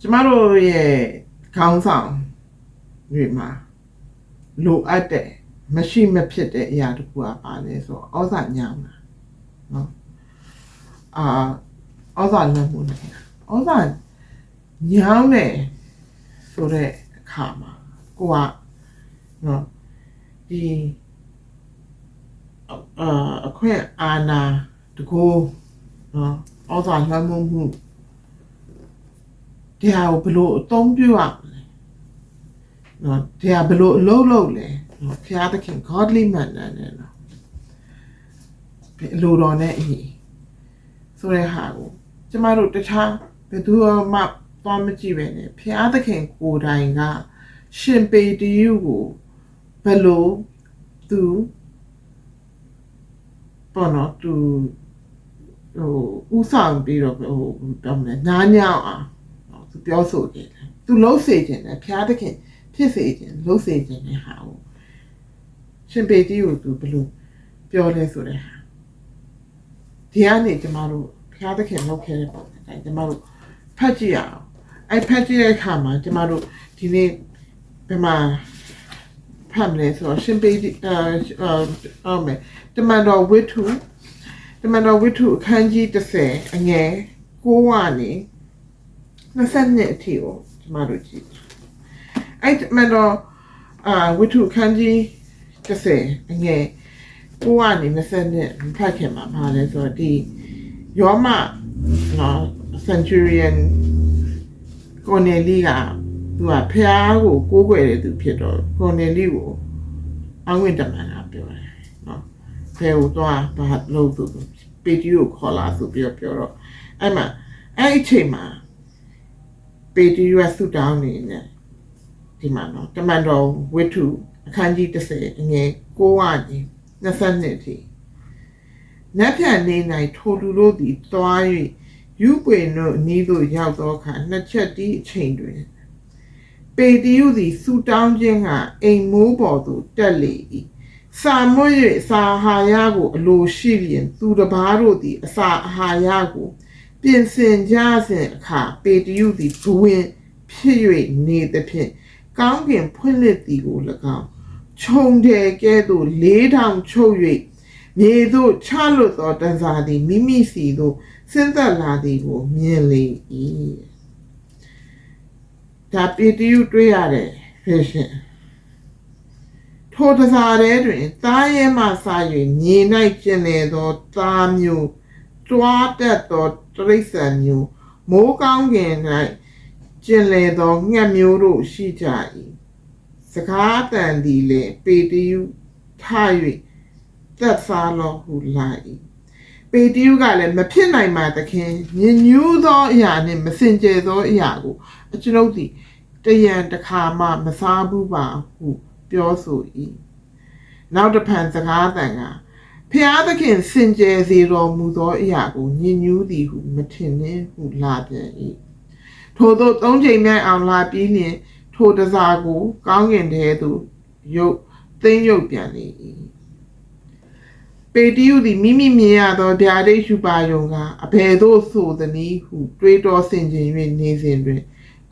ကျမတို့ရဲ့ခေါင်းဆောင်တွေမှာလိုအပ်တဲ့မရှိမဖြစ်တဲ့အရာတစ်ခုကပါလဲဆိုဩဇာညောင်းတာနော်ဩဇာလွှမ်းမိုးနေတာဩဇာညောင်းတယ်ဆိုတဲ့အခါမှာကိုကနော်ဒီအခွင့်အာဏာတကူနော်ဩဇာလွှမ်းမိုးမှုတရားကိုဘလို့အသုံးပြုရမလဲနော်တရားဘလို့အလုပ်လုပ်လဲနော်ဖျားသခင် godly man နဲ့နော်လူတော်နဲ့အညီဆိုတဲ့ဟာကိုကျမတို့တခြားဘယ်သူမှသွားမကြည့်ပဲနဲ့ဖျားသခင်ကိုယ်တိုင်ကရှင်ပေတရုကိုဘလို့သူပေါ်တော့သူဥဆောင်ပြီးတော့တော့မလဲနားညောင်းအောင်သူပြောဆိုတယ်သူလှုပ်စေခြင်းနဲ့ဖျားသခင်ဖြစ်စေခြင်းလှုပ်စေခြင်းနဲ့ဟာကိုရှင်ပေတရုကိုသူဘလို့ပြောလဲဆိုတဲ့ဟာဒီကနေကျမတို့ဖျားသခင်လုပ်ခဲ့တဲ့ပုံစံတိုင်းကျမတို့ဖတ်ကြည့်ရအောင်အဲ့ဖတ်ကြည့်တဲ့အခါမှာကျမတို့ဒီနေ့ဘယ်မှာဖတ်မလဲဆိုတော့ရှင်ပေမယ်တမန်တော်ဝိထုအခန်းကြီး30အငယ်9ကနေ20အထိကိုကျမတို့ကြည့်အဲ့တမန်တော်ဝိထုအခန်းကြီး30အငယ်9ကနေ20ဖတ်ခင်မှာပါလဲဆိုတော့ဒီယောမနော် centurion ကိုနေလီကသူကဖျားကိုကိုးကွယ်တဲ့သူဖြစ်တော့ကိုနေလီကိုအငွေ့တမန်လာပြောတယ်နော်ဖဲကိုသွားဘာလို့သူပေတရုကိုခေါ်လာဆိုပြီးပြောတော့အဲ့မှာအဲ့အချိန်မှာပေတရုကဆူတောင်းနေတယ်ဒီမှာနော်တမန်တော်ဝိထုအခန်းကြီး30အငယ်9ကနေ20အထိနတ်ဖြန်နေ၌ထိုလူတို့သည်သွား၍ယူပွေတို့အနီးသို့ရောက်သောအခါနှစ်ချက်တီးအချိန်တွင်ပေတရုသည်ဆူတောင်းခြင်းကအိမ်မိုးပေါ်သို့တက်လေ၏စာမွေ၍စာအာဟာရကိုအလိုရှိလျင်သူတစ်ပါးတို့သည်အစာအာဟာရကိုပြင်ဆင်ကြစဉ်အခါပေတရုသည်ဘဝင်ဖြစ်၍နေသဖြင့်ကောင်းကင်ဖွင့်လှစ်သည်ကို၎င်းခြုံတယ်ကဲ့သို့4000ချုပ်၍မြေသို့ချလွတ်သောတန်စာသည်မိမိစီသို့ဆင်းသက်လာသည်ကိုမြင်လေ၏ဒါပေတရုတွေ့ရတဲ့ဖြစ်ရှင်ထိုတစားထဲတွင်သားရဲမှစ၍မြေ၌ကျင်လေသောသားမျိုးတွားတက်သောတရိษံမျိုးမိုးကောင်းကင်၌ကျင်လေသောငှက်မျိုးတို့ရှိကြ၏စကားတန်သည်လည်းပေတရုထ၍သက်စားလောဟုလာ၏ပေတရုကလည်းမဖြစ်နိုင်ပါသခင်ညညူးသောအရာနှင့်မစင်ကြယ်သောအရာကိုအကျွန်ုပ်သည်တရံတခါမှမစားဘူးပါဟုပြောဆို၏နောက်တစ်ဖန်စကားတန်ကဖျားသခင်စင်ကြယ်စေတော်မူသောအရာကိုညညူးသည်ဟုမထင်နှင့်ဟုလာပြန်၏ထို့သော3ချိန်မြောက်အောင်လာပြီးလျှင်ထိုတစားကိုကောင်းကင်ထဲသို့သိမ်းရုပ်ပြန်လေ၏ပေတရုသည်မိမိမြင်ရသောဗျာဒိတ်ရှုပါယုံကအဘယ်သို့ဆိုသနည်းဟုတွေးတောဆင်ခြင်၍နေစဉ်တွင်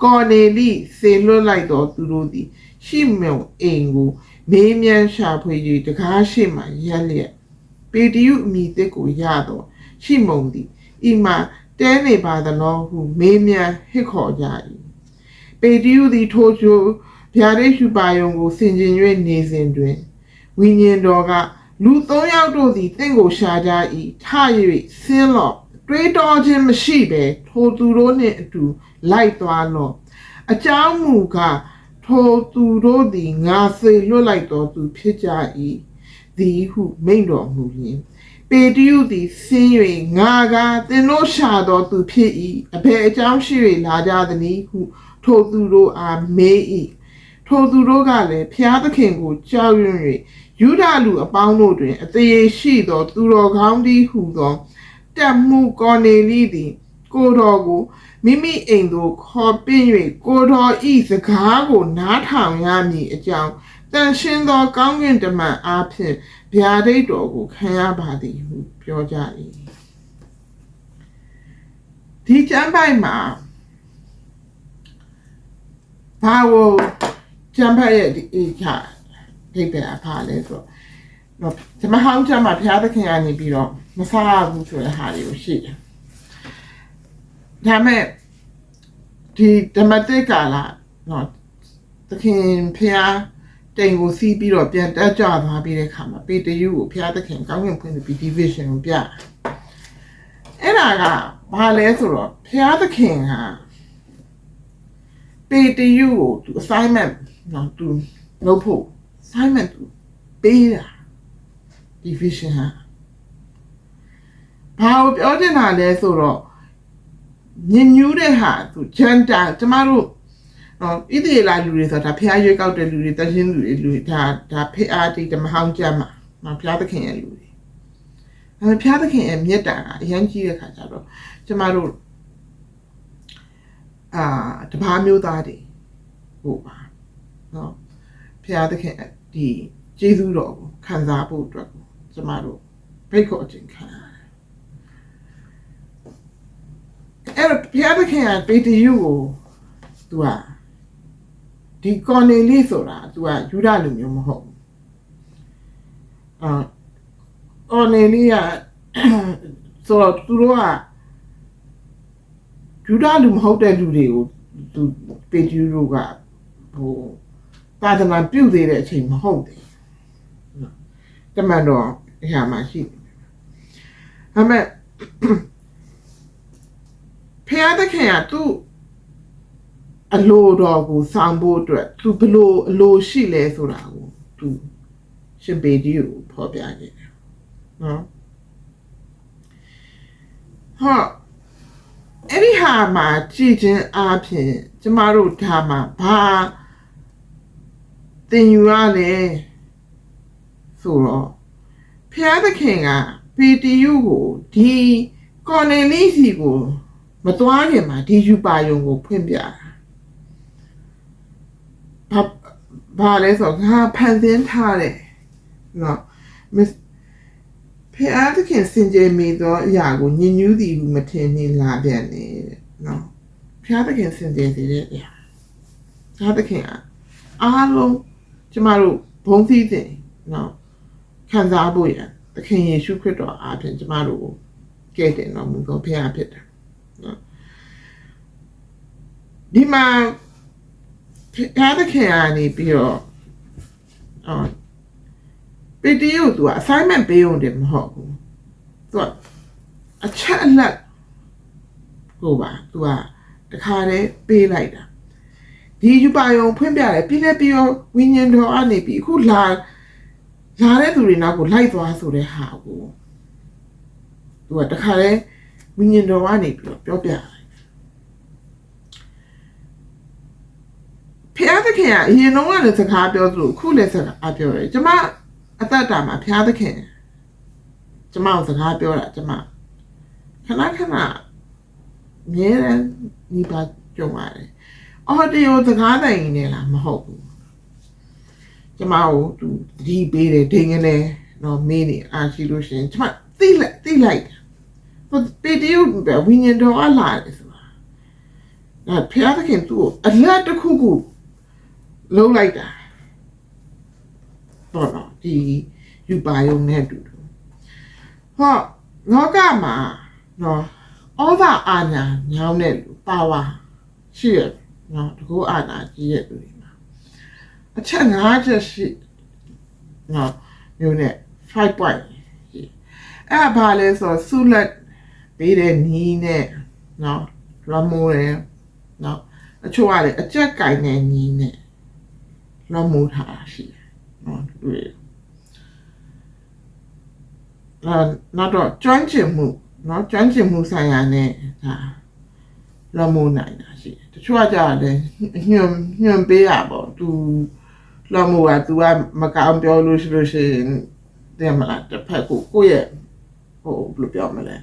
ကော်နေလိစေလွတ်လိုက်သောသူတို့သည်ရှိမုန်အိမ်ကိုမေးမြန်းရှာဖွေ၍တကားရှိမှရက်လျက်ပေတရုအမိသစ်ကိုရသောရှိမုန်သည်ဤမှာတဲနေပါသလောဟုမေးမြန်းဟစ်ခေါ်ကြ၏ပေတရုသည်ထိုကျိုဗျာဒိတ်ရှုပါယုံကိုဆင်ခြင်၍နေစဉ်တွင်ဝိညာဉ်တော်ကလူ3ယောက်တို့သည်တင့်ကိုရှာကြ၏ထ၍ဆင်းလော့တွေးတောခြင်းမရှိဘဲထိုသူတို့နှင့်အတူလိုက်သွားလော့အကြောင်းမူကားထိုသူတို့သည်ငါစေလွတ်လိုက်တော်သူဖြစ်ကြ၏သည်ဟုမိန့်တော်မူလျင်ပေတရုသည်ဆင်း၍ငါကသင်တို့ရှာတော်သူဖြစ်၏အဘယ်အကြောင်းရှိ၍လာကြသနည်းဟုထိုသူတို့အားမေး၏ထိုသူတို့ကလည်းဖျားသခင်ကိုကြောက်ရွံ့၍ယူဒလူအပေါင်းတို့တွင်အသေးရှိသောသူတော်ကောင်းသည်ဟုသောတက်မှုကော်နေလိသည်ကိုတော်ကိုမိမိအိမ်သို့ခေါ်ပင့်၍ကိုတော်ဤစကားကိုနားထောင်ရမည်အကြောင်းတန်ရှင်းသောကောင်းကင်တမန်အားဖြင့်ဗျာဒိတ်တော်ကိုခံရပါသည်ဟုပြောကြ၏ဒီကျမ်းပိုက်မှာ ဘာကိုကျမ်းဖတ်ရဲ့ဒီခါဒိတ်ပဲအဖာလဲဆိုတော့ဓမ္မဟောင်းကျမ်းမှာဘုရားသခင်ကနေပြီးတော့မစားဘူးဆိုတဲ့ဟာတွေကိုရှိတယ်ဒါမဲ့ဒီဓမ္မတိကာလနော်သခင်ဘုရားတိမ်ကိုစီးပြီးတော့ပြန်တက်ကြွသွားပြီးတဲ့ခါမှာပေတရုကိုဘုရားသခင်ကောင်းကင်ဖွင့်ပြီး division ကိုပြအဲ့ဒါကဘာလဲဆိုတော့ဘုရားသခင်ကပေတရုကိုသူ assignment နော်သူလုပ်ဖို့ assignment သူပေးတာ division ဟာဘာကိုပြောချင်တာလဲဆိုတော့ညင်ညူးတဲ့ဟာသူဂျန်တာကျမတို့ဣသရေလလူတွေဆိုတာဖျားရွေးကောက်တဲ့လူတွေတခြင်းလူတွေဒါဖျားတိဓမ္မဟောင်းကျမ်းမှာနော်ဖျားသခင်ရဲ့လူတွေအဲဖျားသခင်ရဲ့မြတ်တာကအရန်ကြီးတဲ့ခါကျတော့ကျမတို့တပါးမျိုးသားတွေဟုတ်ပါနော်ဖျားသခင်ဒီကျေးဇူးတော်ကိုခံစားဖို့အတွက်ကျမတို့ဖိတ်ခေါ်ခြင်းခံရတယ်အဲ့တော့ဘုရားသခင်ကပေတရုကိုသူကဒီကော်နေလိဆိုတာသူကယူဒလူမျိုးမဟုတ်ဘူးကော်နေလိကဆိုတော့သူတို့ကယူဒလူမဟုတ်တဲ့လူတွေကိုသူပေတရုကဟိုသာသနာပြုသေးတဲ့အချိန်မဟုတ်တယ်တမန်တော်အရာမှရှိတယ်ဒါပေမဲ့ဖျားသခင်ကသူ့အလိုတော်ကိုဆောင်ဖို့အတွက်သူဘလို့အလိုရှိလဲဆိုတာကိုသူရှင်ပေတရုကိုဖော်ပြခဲ့တယ်နော်ဟာအဲ့ဒီဟာမှာကြည်ချင်းအားဖြင့်ကျမတို့ဒါမှာဘာသင်ယူရလဲဆိုတော့ဖျားသခင်ကပေတရုကိုဒီကော်နေလိစီကိုမသွားခင်မှာဒီယူပါယုံကိုဖွင့်ပြတာဘာလဲဆိုတော့ငါဖန်ဆင်းထားတယ်နော်ဖျားသခင်စင်ကြယ်မိသောအရာကိုညဉ့်ညူးသည်ဟုမထင်နေလာပြန်နေတဲ့နော်ဖျားသခင်စင်ကြယ်စေတဲ့အရာဖျားသခင်ကအားလုံးကျမတို့ဘုန်းစည်းစဉ်နော်ခံစားဖို့ရသခင်ယေရှုခရစ်တော်အားဖြင့်ကျမတို့ကိုကယ်တင်တော်မူသောဖျားဖြစ်တယ်နော်ဒီမှာဖျားသခင်ကနေပြီးတော့ပေတရုသူက assignment ပေးုံတယ်မဟုတ်ဘူးသူကအချက်အလက်ဟုတ်ပါသူကတခါတည်းပေးလိုက်တာဒီယူပါယုံဖွင့်ပြတယ်ပြီးလည်းပြီးတော့ဝိညာဉ်တော်အနေပြီးအခုလာတဲ့သူတွေနောက်ကိုလိုက်သွားဆိုတဲ့ဟာကိုသူကတခါတည်းဝိညာဉ်တော်ကနေပြီးတော့ပြောပြတယ်ဖျားသခင်ကအရင်တော့လည်းစကားပြောသလိုအခုလည်းစကားပြောတယ်ကျမအသက်တာမှာဖျားသခင်ကျမကိုစကားပြောတာကျမခဏခဏမြဲတမ်းဒီပါကြုံရတယ်အော်ဒီကိုစကားတိုင်နေလားမဟုတ်ဘူးကျမကိုသူဒီပေးတယ်ဒိန်ကလေးတော့မင်းနေအားရှိလို့ရှင်ကျမသိလိုက်ဟိုပေတရုဝိညာဉ်တော်အလားလေဆိုတာဒါဖျားသခင်သူ့ကိုအလတ်တစ်ခုခုလုံးလိုက်တာတော့ဒီယူပါယုံနဲ့တူတူဟောလောကမှာနော်ဩဇာအာဏာညောင်းတဲ့လူပါဝါရှိရနော်တကူအာဏာကြီးရဲ့လူတွေမှာအချက်5ချက်ရှိနော်မျိုးနဲ့5 point အဲ့ဘာလဲဆိုဆုလက်ပေးတဲ့နီးနဲ့နော်လွန်မိုးတယ်နော်အချို့ကလည်းအကြက်ကင်တဲ့နီးနဲ့လွန်မိုးထားရှိတယ်နော်တွေ့နောက်တော့ကျွမ်းကျင်မှုနော်ကျွမ်းကျင်မှုဆိုင်ရာနဲ့ဒါလွန်မိုးနိုင်တာရှိတယ်တချို့ကကြတယ်ညွန်ပေးရပေါ့သူလွန်မိုးကသူကမကောင်းပြောလို့ရှိရင်တဲ့မလားတစ်ဖက်ကိုယ့်ရဲ့ဟိုဘယ်လိုပြောမလဲ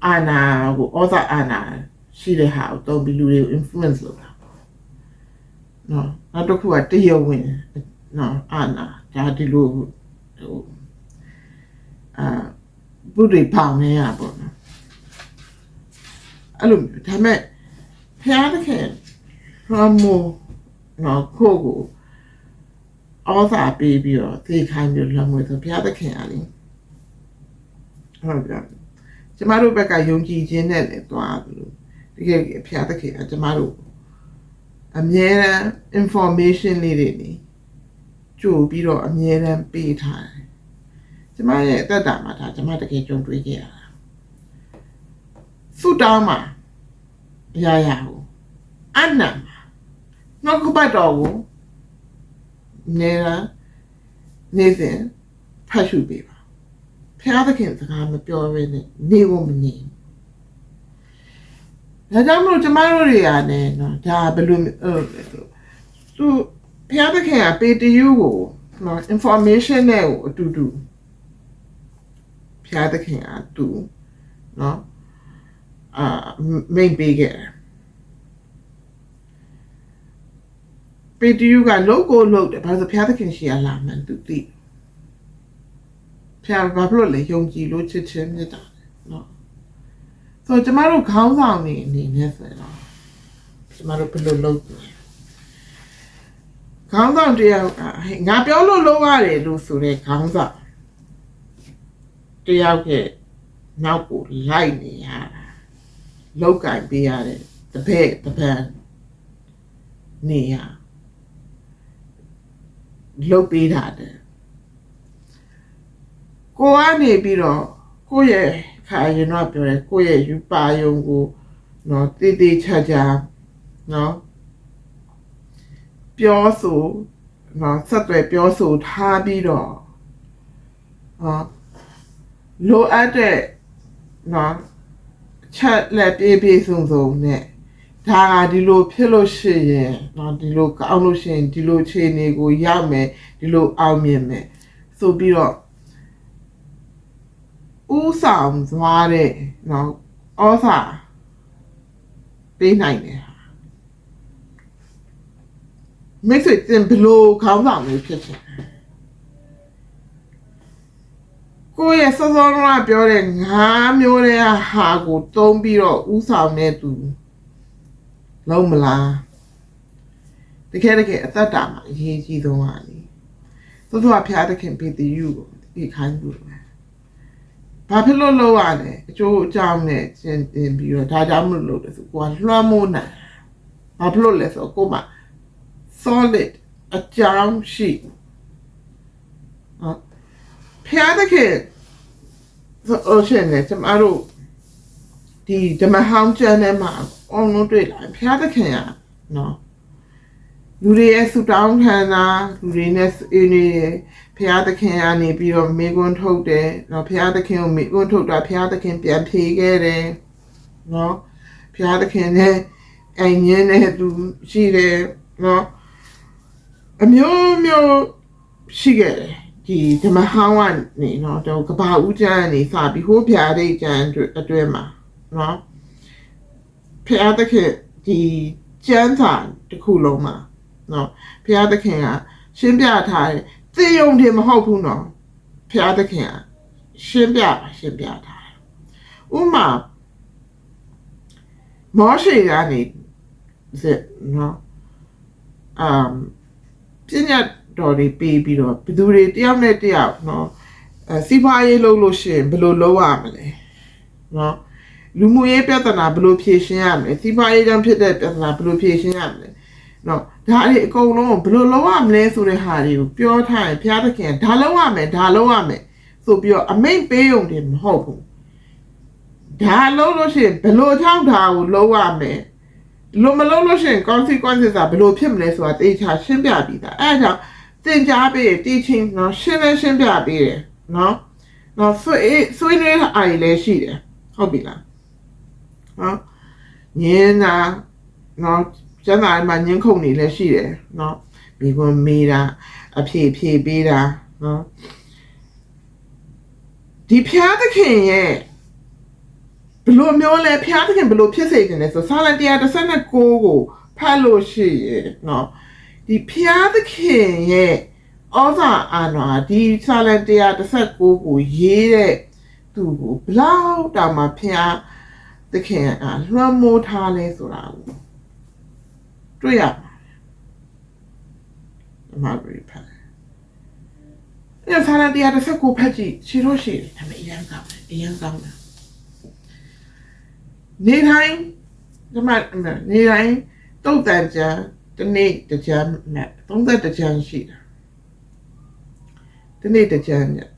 အာနာကိုဩဇာအာနာရှိတဲ့ဟာကိုတုံးပြီးလူတွေကို influence လုပ်တာနော်နောက်တစ်ခုကတရားဝင်နော်အာနာဒါဒီလိုဟိုဘုရားပေါင်းနေရပေါ့နော်အဲ့လိုမျိုးဒါပေမဲ့ဖျားသခင် လွှမ်းမိုးနော်ကိုကိုဩဇာပေးပြီးတော့သိခိုင်းပြီးလွှမ်းမိုးဆိုဘုရားသခင်အားလေဟုတ်ကဲ့ကျမတို့ဘက်ကယုံကြည်ခြင်းနဲ့လည်းသွားလို့တကယ်ဘုရားသခင်ကကျမတို့အမြဲတမ်း information လေးတွေနေကြိုပြီးတော့အမြဲတမ်းပေးထားတယ်ကျမရဲ့အသက်တာမှာဒါကျမတကယ်ကြုံတွေ့ခဲ့ရတာဆုတောင်းမှာရရကိုအနံမှာနောက်ကပတ်တော်ကိုနေစဉ်ဖတ်ရှုပေးပါဖျားသခင်စကားမပြောဘဲနဲ့နေဖို့မနေဒါကြောင့်မလို့ကျမတို့တွေရတယ်နော်ဒါဘယ်လိုသူဖျားသခင်ကပေတယူကိုနော် information နဲ့ကိုအတူတူဖျားသခင်ကသူနော်မိတ်ပေးခဲ့တယ်ပေတယူကလောက်ကိုလောက်တယ်ဘာလို့ဖျားသခင်ရှိရလာမှန်းသူသိဖျားဘာလို့လဲယုံကြည်လို့ချစ်ချင်းမြတ်တာနော်ဆိုကျမတို့ခေါင်းဆောင်နေအနေနဲ့ဆိုတော့ကျမတို့ဘယ်လိုလုပ်ခေါင်းဆောင်တယောက်ကငါပြောလို့လုပ်ရတယ်လို့ဆိုတဲ့ခေါင်းဆောင်တယောက်ကနောက်ကိုလိုက်နေရတာလောက်ကင်ပေးရတယ်တပည့်နေရလုပ်ပေးတာတဲ့ကိုကနေပြီးတော့ကိုရဲ့ခါရင်တော့ပြောတယ်ကိုရဲ့ယူပါယုံကိုနော်တည်တည်ချာချာနော်ပြောဆိုနော်ဆက်သွယ်ပြောဆိုထားပြီးတော့လိုအပ်တဲ့နော်ချက်လက်ပြေစုံနဲ့ဒါကဒီလိုဖြစ်လို့ရှိရင်နော်ဒီလိုကောင်းလို့ရှိရင်ဒီလိုခြေနေကိုရောက်မယ်ဒီလိုအောင်မြင်မယ်ဆိုပြီးတော့ဥဆောင်သွားတဲ့နော်ဩဇာပေးနိုင်တယ်မိတ်ဆွေတင်ဘလို့ခေါင်းဆောင်မျိုးဖြစ်ချင်ကိုယ့်ရဲ့စောစောကပြောတဲ့5မျိုးတဲ့ဟာကိုသုံးပြီးတော့ဥဆောင်နေသူလုံးမလားတကယ်အသက်တာမှာအရေးကြီးဆုံးပါလေသို့သောဖျားသခင်ပေတရုကိုဒီခိုင်းလို့ဘာဖြစ်လို့လုပ်ရလဲအကျိုးအကြောင်းနဲ့ရှင်းတင်ပြီးတော့ဒါကြောင့်မလို့လဲဆိုကိုကလွှမ်းမိုးနိုင်ဘာဖြစ်လို့လဲဆိုကိုမှ solid အကြောင်းရှိဖျားသခင်ဆိုရှင်လေကျမတို့ဒီဓမ္မဟောင်းကျမ်းထဲမှာအောင်လို့တွေ့လာဖျားသခင်ကနော်လူတွေရဲ့ဆူတောင်းခံတာလူတွေနဲ့အင်းနေဖျားသခင်ကနေပြီးတော့မိကွန်းထုတ်တယ်နော်ဖျားသခင်ကိုမိကွန်းထုတ်တာဖျားသခင်ပြန်ဖြေခဲ့တယ်နော်ဖျားသခင်နဲ့အိမ်ရင်းနဲ့သူရှိတယ်နော်အမျိုးရှိခဲ့တယ်ဒီဓမ္မဟောင်းကနေနော်တော့ကဘာဦးကျမ်းနေစပြီးဟိုးဖျားတဲ့ကျမ်းအတွဲမှာနော်ဖျားသခင်ဒီကျမ်းစာတစ်ခုလုံးမှာနော်ဖျားသခင်ကရှင်းပြထားတယ်သိယုံတယ်မဟုတ်ဘူးနော်ဖျားသခင်ကရှင်းပြထားတယ်ဥမာမောရှေကနေနော်ပညာတော်တွေပေးပြီးတော့ဘယ်သူတွေတယောက်နဲ့တယောက်နော်စီးပွားရေးလုပ်လို့ရှိရင်ဘယ်လိုလုပ်ရမလဲနော်လူမှုရေးပြဿနာဘယ်လိုဖြေရှင်းရမလဲစီးပွားရေးကြောင့်ဖြစ်တဲ့ပြဿနာဘယ်လိုဖြေရှင်းရမလဲနော်ဒါတွေအကုန်လုံးဘယ်လိုလုပ်ရမလဲဆိုတဲ့ဟာတွေကိုပြောထားရင်ဘုရားသခင်ဒါလုပ်ရမယ်ဆိုပြီးတော့အမိန့်ပေးုံတယ်မဟုတ်ဘူးဒါလုပ်လို့ရှိရင်ဘယ်လိုထောက်တာကိုလုပ်ရမယ်လိုမလုပ်လို့ရှိရင် consequences ကဘယ်လိုဖြစ်မလဲဆိုတာတေချာရှင်းပြပြီးသားအဲဒါကြောင့်သင်ကြားပေး teaching နော်ရှင်းပြပေးတယ်နော်ဆွေးနွေးအားလည်းရှိတယ်ဟုတ်ပြီလားနော်ညင်းတာနော်ကျမ်းစာမှာညင်းခုန်နေလည်းရှိတယ်နော်မိဘမေးတာအဖြေပေးတာနော်ဒီဖျားသခင်ရဲ့ဘလို့မျိုးလဲဖျားသခင်ဘလို့ဖြစ်စေခြင်းလဲဆိုစာလံ119ကိုဖတ်လို့ရှိရင်နော်ဒီဖျားသခင်ရဲ့ဩဇာအာဏာဒီစာလံ119ကိုရေးတဲ့သူကိုဘလောက်တောင်မှဖျားသခင်ကလွှမ်းမိုးထားလဲဆိုတာကို တွေ့ရမှာဒီမှာဖတ်အဲ့ဆာလတရားတစ်ဆက်ကိုဖတ်ကြည့်ရှိလို့ရှိတယ်ဒါပေမဲ့အရန်ကောင်းတယ်အရန်ကောင်းတယ်နေတိုင်းဒီမှာနေတိုင်းတုတ်တန်ကြတနေ့တကြမ်းနဲ့30တကြမ်းရှိတာတနေ့တကြမ်းနဲ့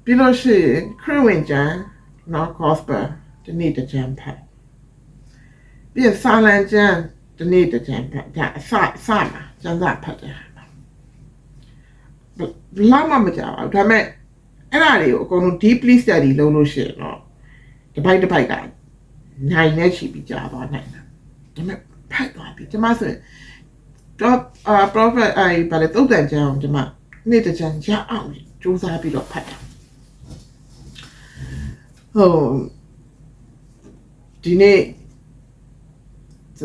ပြီးလို့ရှိရင်ခရစ်ဝင်ကြမ်းနော် gospel တနေ့တကြမ်းဖတ်ပြီးဆာလံကြမ်းတနေ့တကြမ်းဖတ်ဒါအစမှာကျမ်းစာဖတ်တယ်လောက်မှမကြောက်ဘူးဒါပေမဲ့အဲ့ဒါတွေကိုအကုန်လုံး deeply study လုပ်လို့ရှိရင်တော့တစ်ပိုက်ကနိုင်နေချီပြီးကြာသွားနိုင်တယ်ဒါပေမဲ့ဖတ်သွားပြီကျွန်မဆိုရင်တော့prophet ဘာလဲတုတ်တန်ကြအောင်ကျွန်မနေ့တကြမ်းရအောင်စူးစမ်းပြီးတော့ဖတ်တာဒီနေ့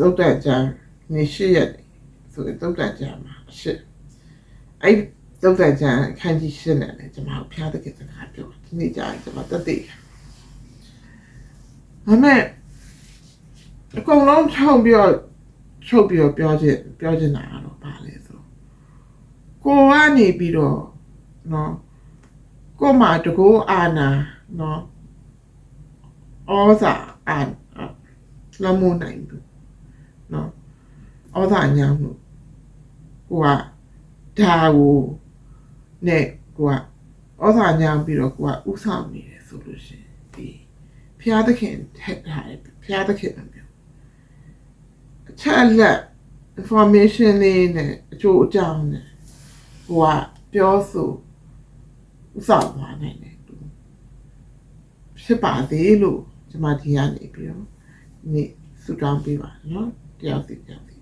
တုတ်တန်ကြမ်းနေရှိရက်ဆိုရင်တုတ်တန်ကြမ်းမှာရှစ်အဲ့တုတ်တန်ကြမ်းခန်းကြီးရှင်းတယ်လေကျွန်မဖျားတဲ့ကိစ္စကပြောဒီနေ့ကြာကျွန်မတက်သေးဒါမဲ့အကုန်လုံးချုပ်ပြီးပြောချင်တာတော့ပါလေဆိုကိုကနေပြီးတော့နော်ကိုမှတကူအာနာနော်ဩဇာအာလမုန်နိုင်ဘူးနော်ဩဇာညောင်းလို့ကိုကဒါကိုနဲ့ကိုကဩဇာညောင်းပြီးတော့ကိုကဥဆောင်နေတယ်ဆိုလို့ရှိရင်ဒီဖျားသခင်ထက်ထားတယ်ဖျားသခင်မျိုးအချက်အလက် information လေးနဲ့အကျိုးအကြောင်းနဲ့ဟိုကပြောဆိုဥဆောင်သွားနိုင်တယ်သူဖြစ်ပါသေးလို့ကျွန်မဒီကနေပြီးတော့နေ့ဆူတောင်းပေးပါနော်တယောက်စီ